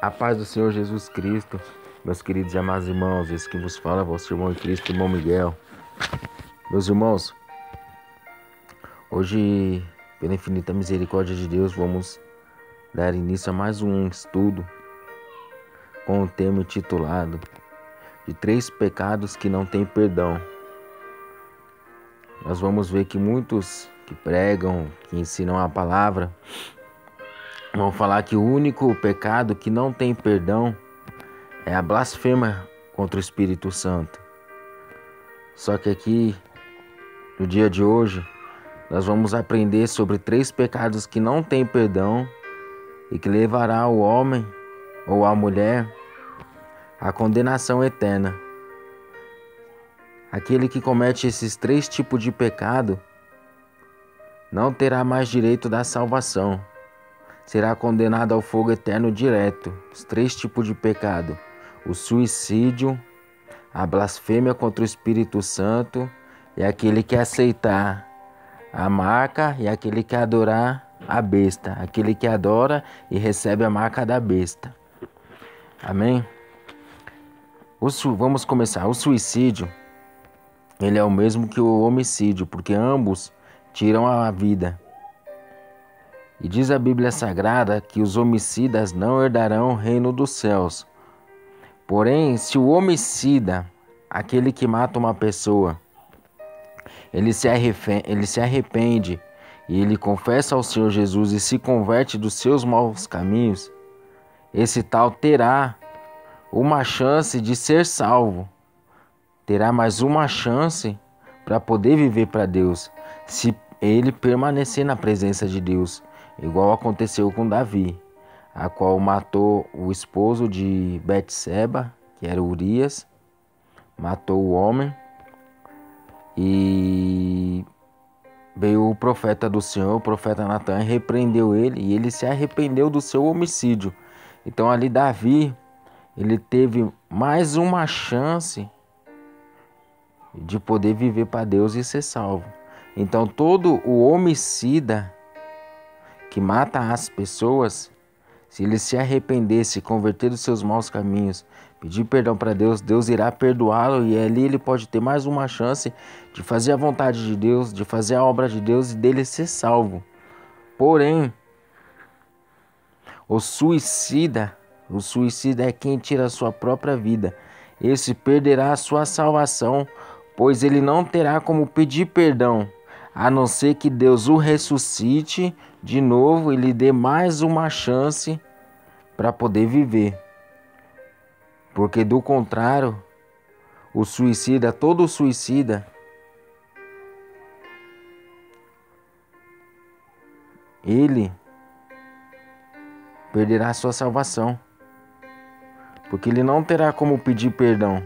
A paz do Senhor Jesus Cristo, meus queridos e amados irmãos, esse que vos fala, vosso irmão em Cristo, irmão Miguel. Meus irmãos, hoje, pela infinita misericórdia de Deus, vamos dar início a mais um estudo com o tema intitulado de 3 pecados que não têm perdão. Nós vamos ver que muitos que pregam, que ensinam a palavra, vão falar que o único pecado que não tem perdão é a blasfêmia contra o Espírito Santo. Só que aqui, no dia de hoje, nós vamos aprender sobre 3 pecados que não têm perdão e que levará o homem ou a mulher à condenação eterna. Aquele que comete esses 3 tipos de pecado não terá mais direito da salvação. Será condenado ao fogo eterno direto. Os 3 tipos de pecado: o suicídio, a blasfêmia contra o Espírito Santo e aquele que aceitar a marca e aquele que adorar a besta. Aquele que adora e recebe a marca da besta. Amém? Vamos começar. O suicídio, ele é o mesmo que o homicídio, porque ambos tiram a vida. E diz a Bíblia Sagrada que os homicidas não herdarão o reino dos céus. Porém, se o homicida, aquele que mata uma pessoa, ele se arrepende e ele confessa ao Senhor Jesus e se converte dos seus maus caminhos, esse tal terá uma chance de ser salvo. Terá mais uma chance para poder viver para Deus, se ele permanecer na presença de Deus. Igual aconteceu com Davi, a qual matou o esposo de Betseba, que era Urias, matou o homem, e veio o profeta do Senhor, o profeta Natan, repreendeu ele, e ele se arrependeu do seu homicídio. Então ali Davi, ele teve mais uma chance de poder viver para Deus e ser salvo. Então todo o homicida que mata as pessoas, se ele se arrepender, se converter dos seus maus caminhos, pedir perdão para Deus, Deus irá perdoá-lo e ali ele pode ter mais uma chance de fazer a vontade de Deus, de fazer a obra de Deus e dele ser salvo. Porém, o suicida é quem tira a sua própria vida. Esse perderá a sua salvação, pois ele não terá como pedir perdão, a não ser que Deus o ressuscite de novo e lhe dê mais uma chance para poder viver. Porque do contrário, todo suicida, ele perderá a sua salvação, porque ele não terá como pedir perdão.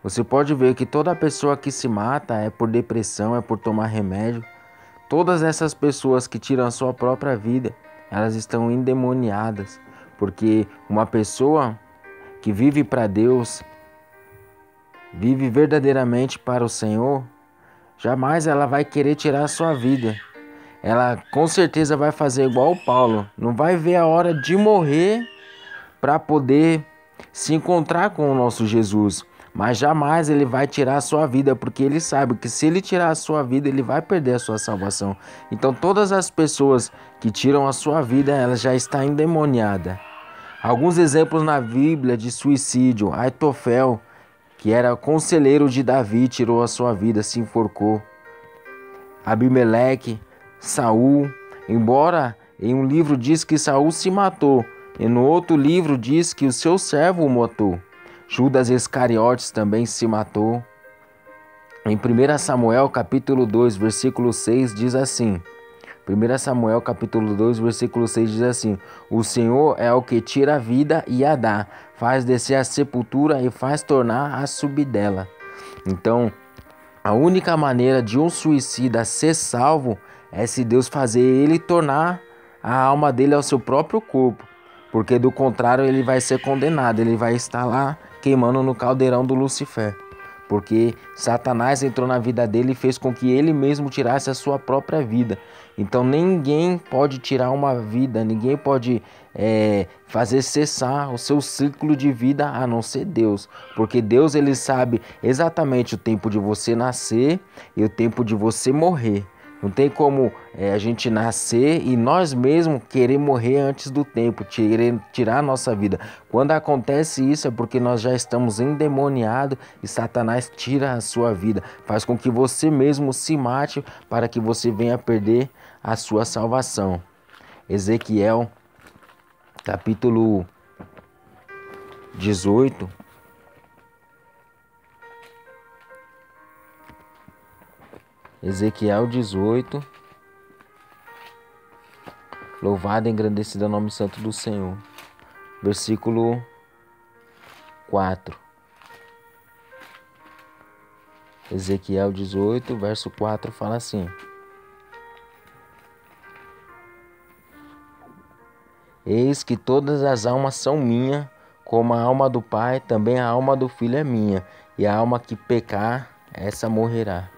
Você pode ver que toda pessoa que se mata é por depressão, é por tomar remédio. Todas essas pessoas que tiram a sua própria vida, elas estão endemoniadas, porque uma pessoa que vive para Deus, vive verdadeiramente para o Senhor, jamais ela vai querer tirar a sua vida. Ela com certeza vai fazer igual o Paulo, não vai ver a hora de morrer para poder se encontrar com o nosso Jesus. Mas jamais ele vai tirar a sua vida, porque ele sabe que se ele tirar a sua vida, ele vai perder a sua salvação. Então todas as pessoas que tiram a sua vida, elas já estão endemoniadas. Alguns exemplos na Bíblia de suicídio: Aitofel, que era conselheiro de Davi, tirou a sua vida, se enforcou. Abimeleque, Saul, embora em um livro diz que Saul se matou, e no outro livro diz que o seu servo o matou. Judas Iscariotes também se matou. Em 1 Samuel capítulo 2, versículo 6 diz assim. 1 Samuel capítulo 2, versículo 6 diz assim: o Senhor é o que tira a vida e a dá, faz descer a sepultura e faz tornar a subir dela. Então, a única maneira de um suicida ser salvo é se Deus fazer ele tornar a alma dele ao seu próprio corpo. Porque do contrário ele vai ser condenado, ele vai estar lá queimando no caldeirão do Lucifer. porque Satanás entrou na vida dele e fez com que ele mesmo tirasse a sua própria vida. Então ninguém pode tirar uma vida, ninguém pode fazer cessar o seu ciclo de vida a não ser Deus, porque Deus ele sabe exatamente o tempo de você nascer e o tempo de você morrer. Não tem como a gente nascer e nós mesmos querer morrer antes do tempo, querer tirar a nossa vida. Quando acontece isso é porque nós já estamos endemoniados e Satanás tira a sua vida. Faz com que você mesmo se mate para que você venha perder a sua salvação. Ezequiel, capítulo 18. Ezequiel 18. Louvado e engrandecido é o nome santo do Senhor. Versículo 4. Ezequiel 18, verso 4 fala assim: Eis que todas as almas são minhas, como a alma do Pai, também a alma do Filho é minha, e a alma que pecar, essa morrerá.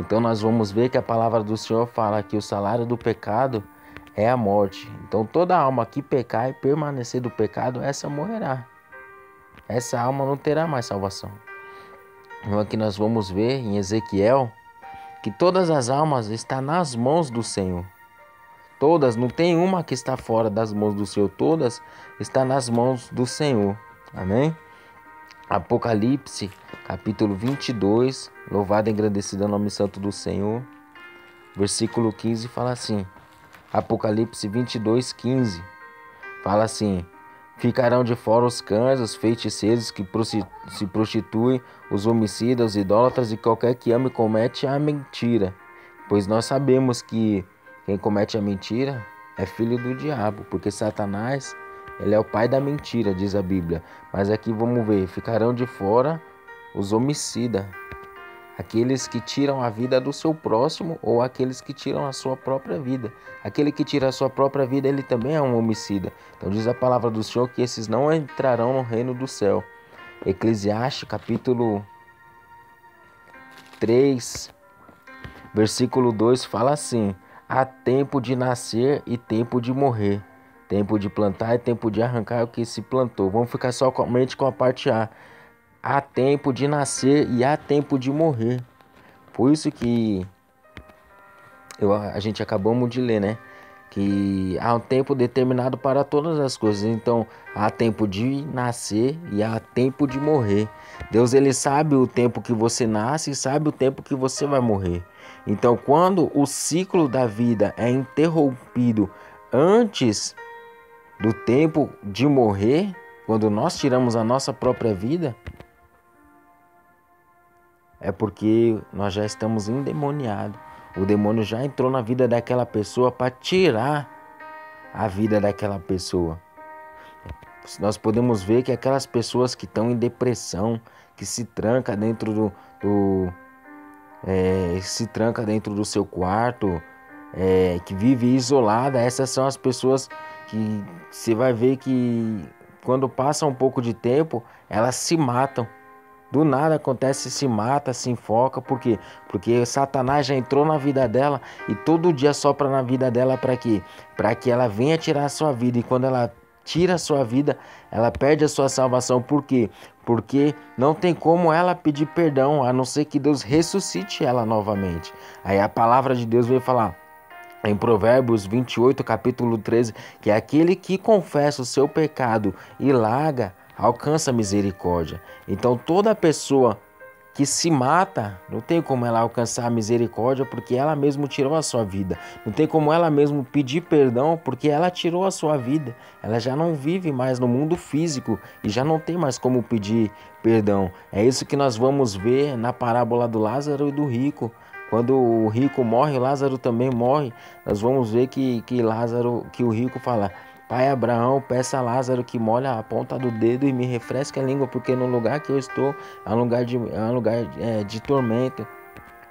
Então nós vamos ver que a palavra do Senhor fala que o salário do pecado é a morte. Então toda alma que pecar e permanecer do pecado, essa morrerá. Essa alma não terá mais salvação. Então aqui nós vamos ver em Ezequiel que todas as almas estão nas mãos do Senhor. Todas, não tem uma que está fora das mãos do Senhor, todas estão nas mãos do Senhor. Amém? Apocalipse, capítulo 22, louvado e engrandecido é o nome santo do Senhor. Versículo 15 fala assim, Apocalipse 22, 15, fala assim: Ficarão de fora os cães, os feiticeiros que se prostituem, os homicidas, os idólatras e qualquer que ame e comete a mentira. Pois nós sabemos que quem comete a mentira é filho do diabo, porque Satanás, ele é o pai da mentira, diz a Bíblia. Mas aqui vamos ver, ficarão de fora os homicidas, aqueles que tiram a vida do seu próximo ou aqueles que tiram a sua própria vida. Aquele que tira a sua própria vida, ele também é um homicida. Então diz a palavra do Senhor que esses não entrarão no reino do céu. Eclesiastes, capítulo 3, versículo 2, fala assim: Há tempo de nascer e tempo de morrer, tempo de plantar e tempo de arrancar o que se plantou. Vamos ficar somente com a parte A. Há tempo de nascer e há tempo de morrer. Por isso que a gente acabamos de ler, né? Que há um tempo determinado para todas as coisas. Então, há tempo de nascer e há tempo de morrer. Deus, ele sabe o tempo que você nasce e sabe o tempo que você vai morrer. Então, quando o ciclo da vida é interrompido antes do tempo de morrer, quando nós tiramos a nossa própria vida, é porque nós já estamos endemoniados. O demônio já entrou na vida daquela pessoa para tirar a vida daquela pessoa. Nós podemos ver que aquelas pessoas que estão em depressão, que se tranca dentro do seu quarto, que vive isolada, essas são as pessoas que você vai ver que quando passa um pouco de tempo, elas se matam. Do nada acontece, se mata, se enfoca. Por quê? Porque Satanás já entrou na vida dela e todo dia sopra na vida dela para quê? Para que ela venha tirar a sua vida. E quando ela tira a sua vida, ela perde a sua salvação. Por quê? Porque não tem como ela pedir perdão, a não ser que Deus ressuscite ela novamente. Aí a palavra de Deus veio falar em Provérbios 28, capítulo 13, que é aquele que confessa o seu pecado e larga, alcança misericórdia. Então toda pessoa que se mata, não tem como ela alcançar a misericórdia, porque ela mesma tirou a sua vida. Não tem como ela mesma pedir perdão, porque ela tirou a sua vida. Ela já não vive mais no mundo físico e já não tem mais como pedir perdão. É isso que nós vamos ver na parábola do Lázaro e do rico. Quando o rico morre, Lázaro também morre. Nós vamos ver que o rico fala: Pai Abraão, peça a Lázaro que molhe a ponta do dedo e me refresque a língua, porque no lugar que eu estou é um lugar de tormento.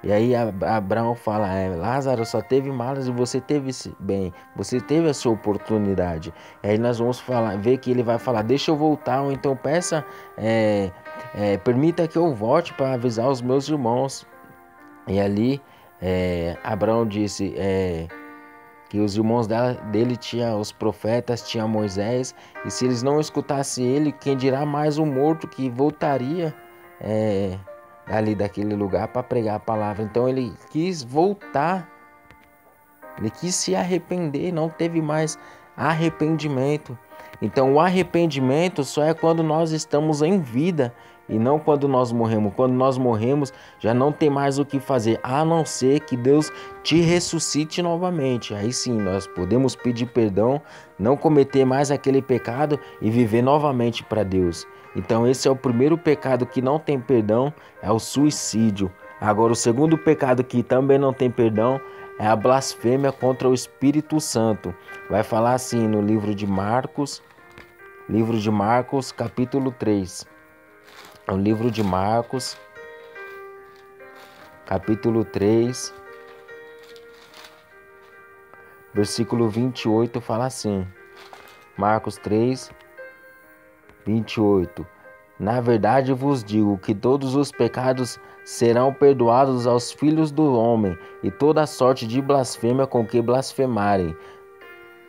E aí Abraão fala, Lázaro só teve malas e você teve bem, você teve a sua oportunidade. E aí nós vamos ver que ele vai falar, deixa eu voltar, ou então peça, permita que eu volte para avisar os meus irmãos. E ali Abraão disse que os irmãos dele tinham os profetas, tinha Moisés, e se eles não escutassem ele, quem dirá mais o morto que voltaria ali daquele lugar para pregar a palavra. Então ele quis voltar, ele quis se arrepender, não teve mais arrependimento. Então o arrependimento só é quando nós estamos em vida e não quando nós morremos. Quando nós morremos já não tem mais o que fazer, a não ser que Deus te ressuscite novamente. Aí sim nós podemos pedir perdão, não cometer mais aquele pecado e viver novamente para Deus. Então esse é o primeiro pecado que não tem perdão, é o suicídio. Agora o segundo pecado que também não tem perdão é a blasfêmia contra o Espírito Santo. Vai falar assim no livro de Marcos, capítulo 3. O livro de Marcos, capítulo 3, versículo 28, fala assim. Marcos 3, 28. Na verdade vos digo que todos os pecados serão perdoados aos filhos do homem, e toda sorte de blasfêmia com que blasfemarem.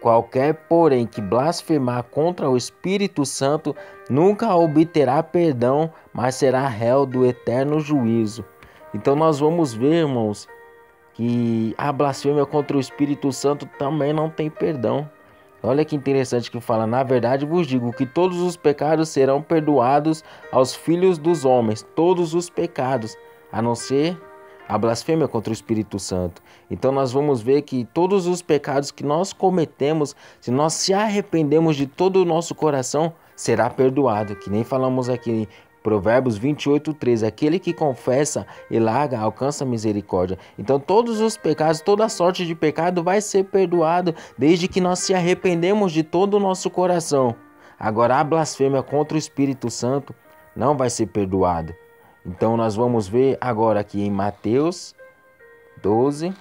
Qualquer, porém, que blasfemar contra o Espírito Santo nunca obterá perdão, mas será réu do eterno juízo. Então nós vamos ver, irmãos, que a blasfêmia contra o Espírito Santo também não tem perdão. Olha que interessante que fala, na verdade vos digo que todos os pecados serão perdoados aos filhos dos homens, todos os pecados, a não ser a blasfêmia contra o Espírito Santo. Então nós vamos ver que todos os pecados que nós cometemos, se nós se arrependemos de todo o nosso coração, será perdoado, que nem falamos aqui. Provérbios 28:13, aquele que confessa e larga alcança misericórdia. Então todos os pecados, toda sorte de pecado vai ser perdoado, desde que nós se arrependemos de todo o nosso coração. Agora a blasfêmia contra o Espírito Santo não vai ser perdoado. Então nós vamos ver agora aqui em Mateus 12,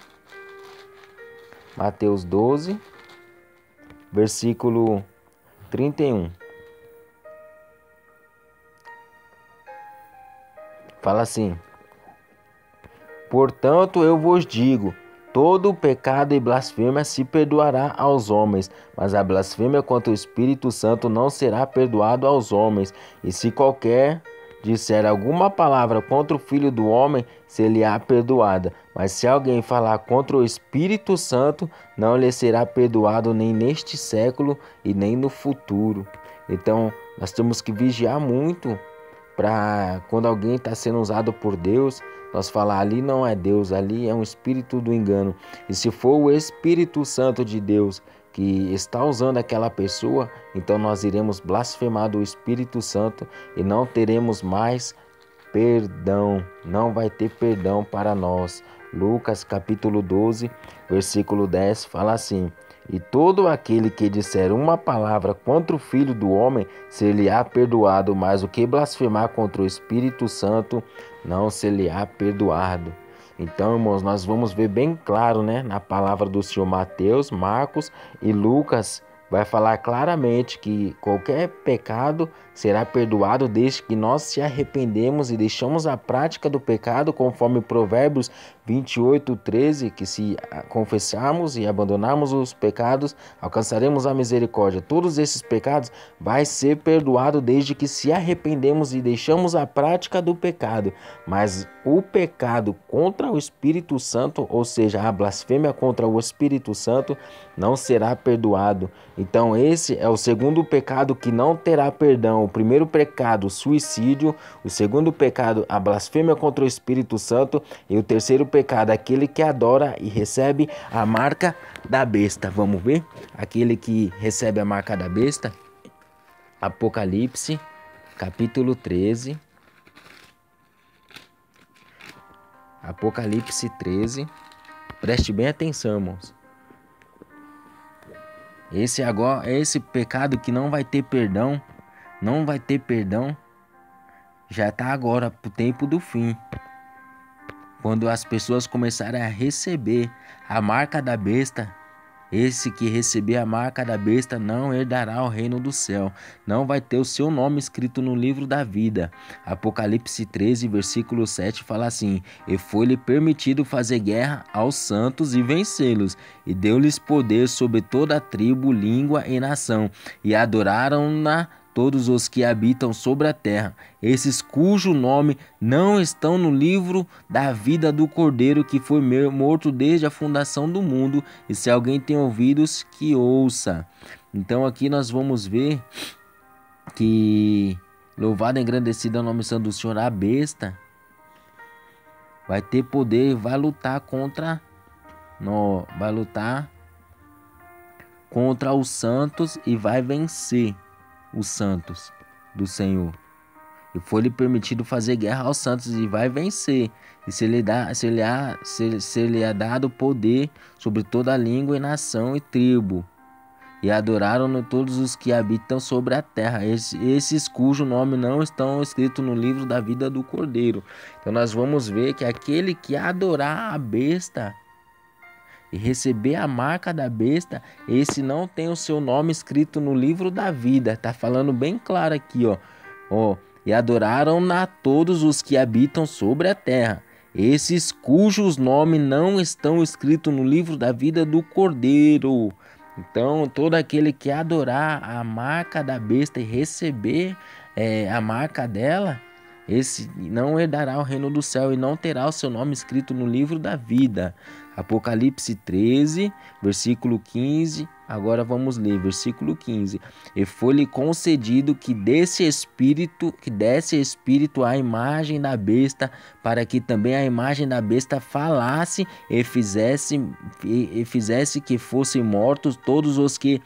versículo 31. Fala assim: portanto eu vos digo, todo pecado e blasfêmia se perdoará aos homens, mas a blasfêmia contra o Espírito Santo não será perdoado aos homens. E se qualquer disser alguma palavra contra o Filho do Homem, se-lhe-á perdoada. Mas se alguém falar contra o Espírito Santo, não lhe será perdoado nem neste século e nem no futuro. Então nós temos que vigiar muito para quando alguém está sendo usado por Deus, nós falar ali não é Deus, ali é um espírito do engano. E se for o Espírito Santo de Deus que está usando aquela pessoa, então nós iremos blasfemar do Espírito Santo e não teremos mais perdão, não vai ter perdão para nós. Lucas capítulo 12, versículo 10 fala assim: e todo aquele que disser uma palavra contra o Filho do Homem, se-lhe-á perdoado, mas o que blasfemar contra o Espírito Santo, não se-lhe-á perdoado. Então, irmãos, nós vamos ver bem claro, na palavra do Senhor Mateus, Marcos e Lucas, vai falar claramente que qualquer pecado será perdoado desde que nós se arrependemos e deixamos a prática do pecado, conforme Provérbios 28:13, que se confessarmos e abandonarmos os pecados, alcançaremos a misericórdia. Todos esses pecados vai ser perdoado desde que se arrependemos e deixamos a prática do pecado. Mas o pecado contra o Espírito Santo, ou seja, a blasfêmia contra o Espírito Santo, não será perdoado. Então esse é o segundo pecado que não terá perdão. O primeiro pecado, o suicídio. O segundo pecado, a blasfêmia contra o Espírito Santo. E o terceiro pecado, aquele que adora e recebe a marca da besta. Vamos ver? Aquele que recebe a marca da besta. Apocalipse, capítulo 13. Apocalipse 13. Preste bem atenção, irmãos. Esse pecado que não vai ter perdão, já está agora pro tempo do fim. Quando as pessoas começarem a receber a marca da besta, esse que receber a marca da besta não herdará o reino do céu, não vai ter o seu nome escrito no livro da vida. Apocalipse 13, versículo 7 fala assim: E foi-lhe permitido fazer guerra aos santos e vencê-los, e deu-lhes poder sobre toda a tribo, língua e nação, e adoraram-na todos os que habitam sobre a terra, esses cujo nome não estão no livro da vida do Cordeiro que foi morto desde a fundação do mundo. E se alguém tem ouvidos, que ouça. Então aqui nós vamos ver que louvado e engrandecido é o nome santo do Senhor. A besta vai ter poder e vai lutar contra os santos e vai vencer os santos do Senhor. E foi-lhe permitido fazer guerra aos santos e vai vencer. E se lhe é dado poder sobre toda a língua e nação e tribo. E adoraram-no todos os que habitam sobre a terra, esses cujo nome não estão escritos no livro da vida do Cordeiro. Então nós vamos ver que aquele que adorar a besta e receber a marca da besta, esse não tem o seu nome escrito no livro da vida. Tá falando bem claro aqui, ó. E adoraram-na todos os que habitam sobre a terra, esses cujos nomes não estão escritos no livro da vida do Cordeiro. Então, todo aquele que adorar a marca da besta e receber a marca dela, esse não herdará o reino do céu e não terá o seu nome escrito no livro da vida. Apocalipse 13, versículo 15. Agora vamos ler, versículo 15. E foi-lhe concedido que desse espírito à imagem da besta, para que também a imagem da besta falasse e fizesse que fossem mortos todos os que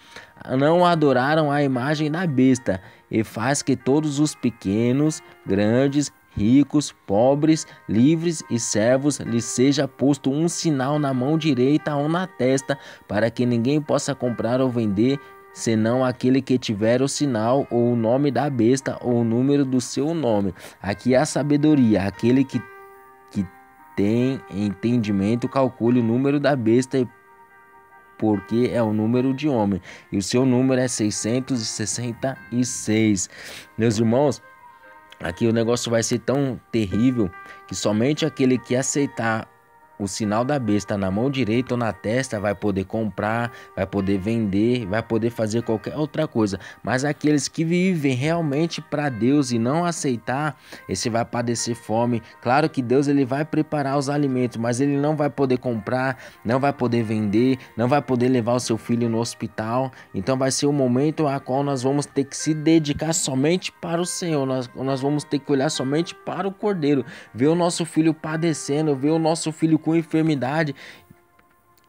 não adoraram a imagem da besta, e faz que todos os pequenos, grandes, ricos, pobres, livres e servos lhes seja posto um sinal na mão direita ou na testa, para que ninguém possa comprar ou vender, senão aquele que tiver o sinal ou o nome da besta ou o número do seu nome. Aqui é a sabedoria, aquele que tem entendimento calcule o número da besta, porque é o número de homem, e o seu número é 666. Meus irmãos, aqui o negócio vai ser tão terrível que somente aquele que aceitar o sinal da besta na mão direita ou na testa vai poder comprar, vai poder vender, vai poder fazer qualquer outra coisa. Mas aqueles que vivem realmente para Deus e não aceitar, esse vai padecer fome. Claro que Deus ele vai preparar os alimentos, mas ele não vai poder comprar, não vai poder vender, não vai poder levar o seu filho no hospital. Então vai ser um momento a qual nós vamos ter que se dedicar somente para o Senhor. Nós vamos ter que olhar somente para o Cordeiro, ver o nosso filho padecendo, ver o nosso filho com enfermidade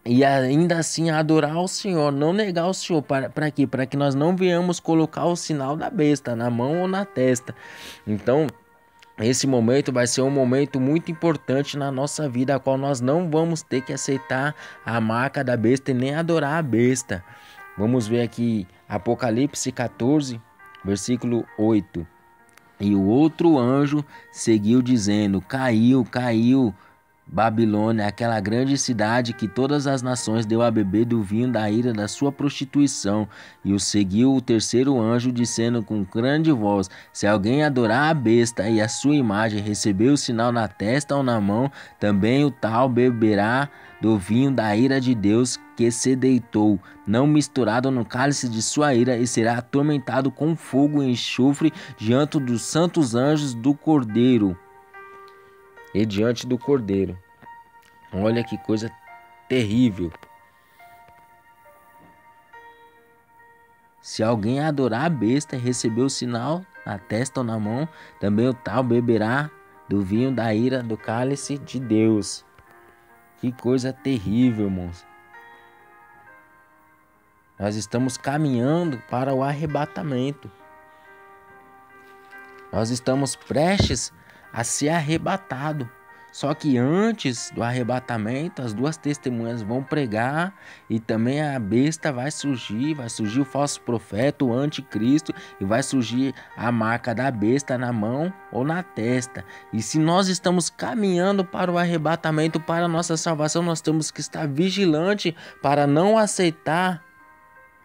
e ainda assim adorar o Senhor, não negar o Senhor. Para quê? Para que nós não venhamos colocar o sinal da besta na mão ou na testa. Então esse momento vai ser um momento muito importante na nossa vida, a qual nós não vamos ter que aceitar a marca da besta e nem adorar a besta. Vamos ver aqui Apocalipse 14, versículo 8. E o outro anjo seguiu dizendo: Caiu, Babilônia, aquela grande cidade que todas as nações deu a beber do vinho da ira da sua prostituição. E o seguiu o terceiro anjo, dizendo com grande voz: Se alguém adorar a besta e a sua imagem, receber o sinal na testa ou na mão, também o tal beberá do vinho da ira de Deus que se deitou, não misturado no cálice de sua ira, e será atormentado com fogo e enxofre diante dos santos anjos do Cordeiro. E diante do Cordeiro. Olha que coisa terrível. Se alguém adorar a besta e receber o sinal na testa ou na mão, também o tal beberá do vinho da ira do cálice de Deus. Que coisa terrível, irmãos. Nós estamos caminhando para o arrebatamento. Nós estamos prestes a ser arrebatado. Só que antes do arrebatamento, as duas testemunhas vão pregar e também a besta vai surgir o falso profeta, o anticristo, e vai surgir a marca da besta na mão ou na testa. E se nós estamos caminhando para o arrebatamento, para a nossa salvação, nós temos que estar vigilante para não aceitar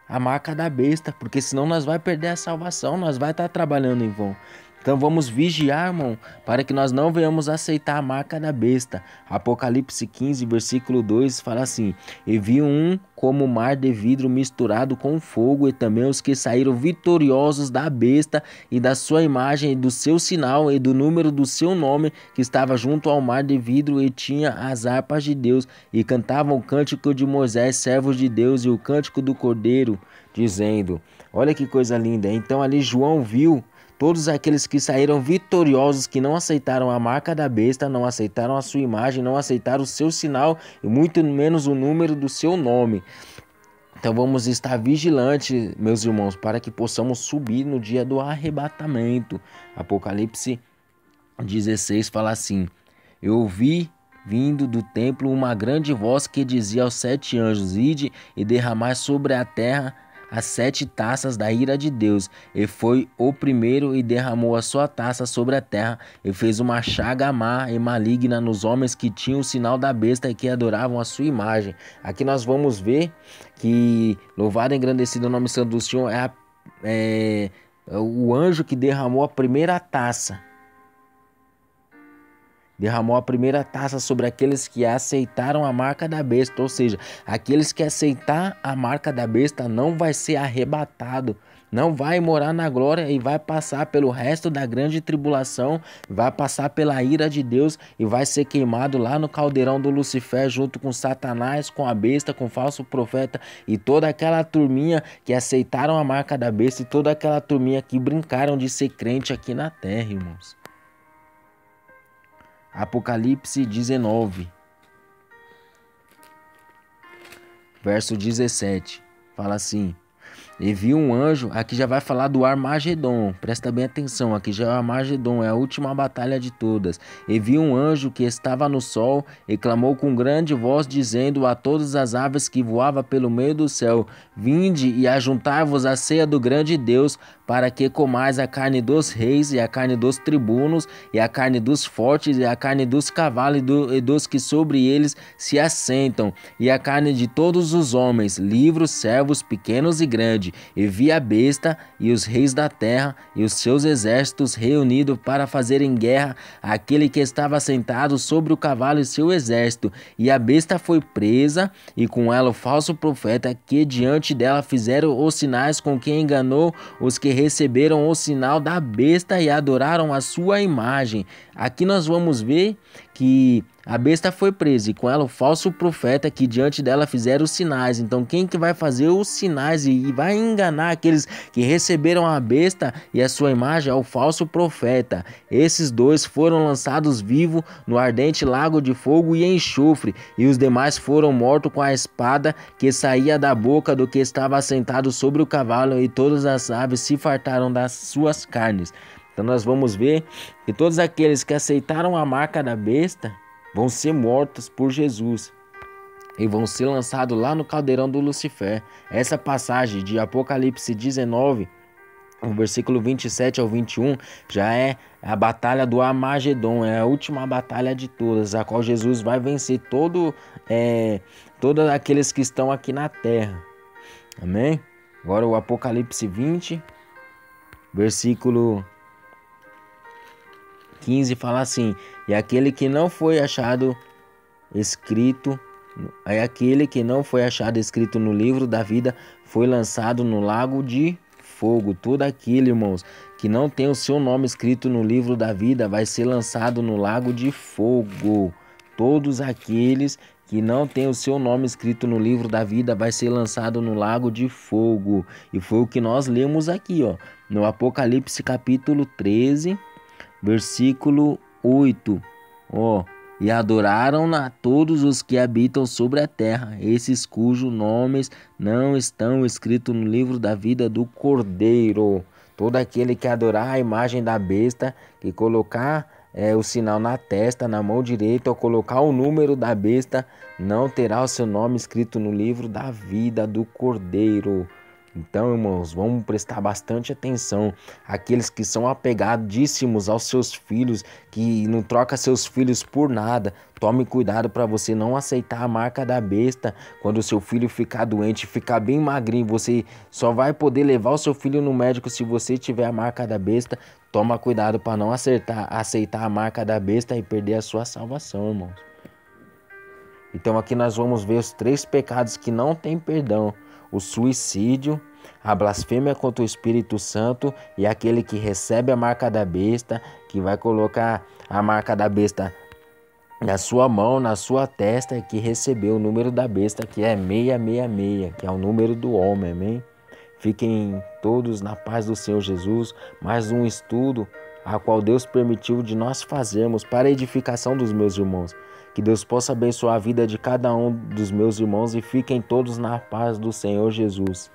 a marca da besta, porque senão nós vai perder a salvação, nós vai estar trabalhando em vão. Então vamos vigiar, irmão, para que nós não venhamos aceitar a marca da besta. Apocalipse 15, versículo 2 fala assim: e vi um como mar de vidro misturado com fogo, e também os que saíram vitoriosos da besta e da sua imagem e do seu sinal e do número do seu nome, que estava junto ao mar de vidro, e tinha as harpas de Deus, e cantavam o cântico de Moisés, servos de Deus, e o cântico do Cordeiro, dizendo... Olha que coisa linda. Então ali João viu todos aqueles que saíram vitoriosos, que não aceitaram a marca da besta, não aceitaram a sua imagem, não aceitaram o seu sinal e muito menos o número do seu nome. Então vamos estar vigilantes, meus irmãos, para que possamos subir no dia do arrebatamento. Apocalipse 16 fala assim: eu ouvi vindo do templo uma grande voz que dizia aos 7 anjos: ide e derramai sobre a terra as 7 taças da ira de Deus. E foi o primeiro e derramou a sua taça sobre a terra, e fez uma chaga má e maligna nos homens que tinham o sinal da besta e que adoravam a sua imagem. Aqui nós vamos ver que louvado e engrandecido o nome santo do Senhor é o anjo que derramou a primeira taça. Derramou a primeira taça sobre aqueles que aceitaram a marca da besta. Ou seja, aqueles que aceitar a marca da besta não vai ser arrebatado, não vai morar na glória e vai passar pelo resto da grande tribulação, vai passar pela ira de Deus e vai ser queimado lá no caldeirão do Lucifer, junto com Satanás, com a besta, com o falso profeta e toda aquela turminha que aceitaram a marca da besta e toda aquela turminha que brincaram de ser crente aqui na terra, irmãos. Apocalipse 19, verso 17, fala assim: e vi um anjo. Aqui já vai falar do Armagedon, presta bem atenção, aqui já é o Armagedon, é a última batalha de todas. E vi um anjo que estava no sol e clamou com grande voz, dizendo a todas as aves que voavam pelo meio do céu: vinde e ajuntai-vos à ceia do grande Deus, para que comais a carne dos reis, e a carne dos tribunos, e a carne dos fortes, e a carne dos cavalos, e dos que sobre eles se assentam, e a carne de todos os homens, livres, servos, pequenos e grandes. E vi a besta e os reis da terra e os seus exércitos reunidos para fazerem guerra àquele que estava sentado sobre o cavalo e seu exército. E a besta foi presa, e com ela o falso profeta, que diante dela fizeram os sinais, com que enganou os que receberam o sinal da besta e adoraram a sua imagem. Aqui nós vamos ver que a besta foi presa, e com ela o falso profeta, que diante dela fizeram os sinais. Então quem que vai fazer os sinais e vai enganar aqueles que receberam a besta e a sua imagem? É o falso profeta. Esses dois foram lançados vivos no ardente lago de fogo e enxofre, e os demais foram mortos com a espada que saía da boca do que estava assentado sobre o cavalo, e todas as aves se fartaram das suas carnes. Então nós vamos ver que todos aqueles que aceitaram a marca da besta vão ser mortos por Jesus e vão ser lançados lá no caldeirão do Lucifer. Essa passagem de Apocalipse 19, o versículo 27 ao 21, já é a batalha do Armagedon, é a última batalha de todas, a qual Jesus vai vencer todos aqueles que estão aqui na terra. Amém? Agora o Apocalipse 20, versículo 15 fala assim: e aquele que não foi achado escrito no livro da vida foi lançado no lago de fogo. Tudo aquilo, irmãos, que não tem o seu nome escrito no livro da vida vai ser lançado no lago de fogo. Todos aqueles que não tem o seu nome escrito no livro da vida vai ser lançado no lago de fogo. E foi o que nós lemos aqui, ó, no Apocalipse capítulo 13, versículo 8, e adoraram a todos os que habitam sobre a terra, esses cujos nomes não estão escritos no livro da vida do Cordeiro. Todo aquele que adorar a imagem da besta, que colocar o sinal na testa, na mão direita, ou colocar o número da besta, não terá o seu nome escrito no livro da vida do Cordeiro. Então, irmãos, vamos prestar bastante atenção. Aqueles que são apegadíssimos aos seus filhos, que não troca seus filhos por nada, tome cuidado para você não aceitar a marca da besta. Quando o seu filho ficar doente, ficar bem magrinho, você só vai poder levar o seu filho no médico se você tiver a marca da besta. Toma cuidado para não aceitar a marca da besta e perder a sua salvação, irmãos. Então aqui nós vamos ver os 3 pecados que não têm perdão: o suicídio, a blasfêmia contra o Espírito Santo e aquele que recebe a marca da besta, que vai colocar a marca da besta na sua mão, na sua testa, e que recebeu o número da besta, que é 666, que é o número do homem, amém? Fiquem todos na paz do Senhor Jesus. Mais um estudo a qual Deus permitiu de nós fazermos para a edificação dos meus irmãos. Que Deus possa abençoar a vida de cada um dos meus irmãos e fiquem todos na paz do Senhor Jesus.